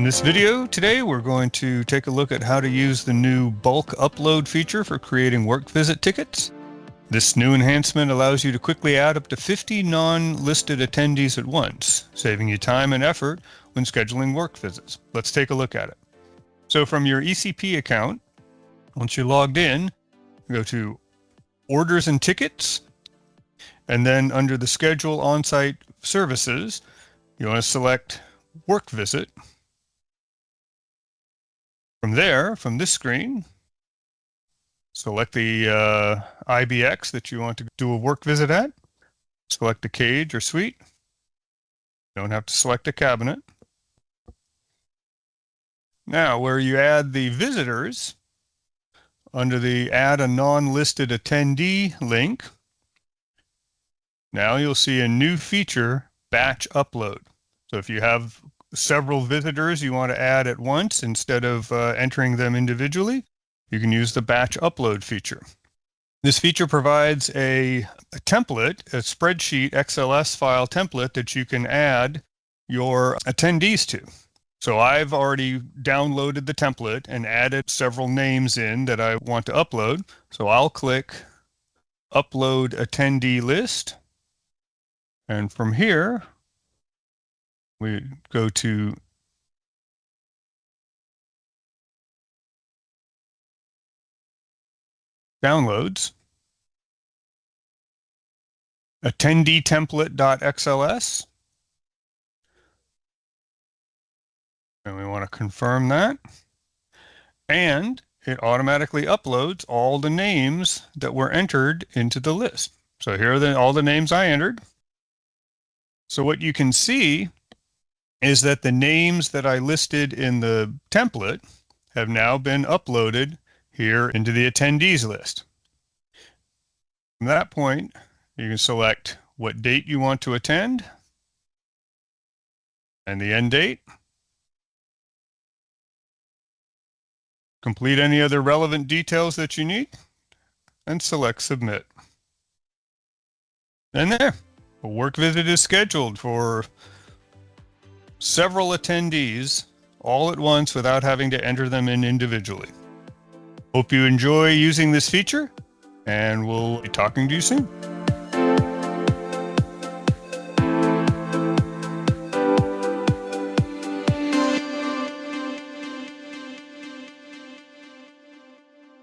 In this video today, we're going to take a look at how to use the new bulk upload feature for creating work visit tickets. This new enhancement allows you to quickly add up to 50 non-listed attendees at once, saving you time and effort when scheduling work visits. Let's take a look at it. So from your ECP account, once you're logged in, go to Orders and Tickets, and then under the Schedule On-Site Services, you want to select Work Visit. From there, from this screen, select the IBX that you want to do a work visit at. Select a cage or suite. You don't have to select a cabinet. Now, where you add the visitors, under the Add a Non-Listed Attendee link, now you'll see a new feature, Batch Upload. So if you have several visitors you want to add at once instead of entering them individually, you can use the batch upload feature. This feature provides a template, a spreadsheet XLS file template that you can add your attendees to. So I've already downloaded the template and added several names in that I want to upload. So I'll click Upload Attendee List. And from here, we go to Downloads, attendeetemplate.xls, and we want to confirm that. And it automatically uploads all the names that were entered into the list. So here are all the names I entered. So what you can see is that the names that I listed in the template have now been uploaded here into the attendees list. From that point, you can select what date you want to attend and the end date. Complete any other relevant details that you need and select Submit. And there, a work visit is scheduled for several attendees all at once without having to enter them in individually. Hope you enjoy using this feature, and we'll be talking to you soon.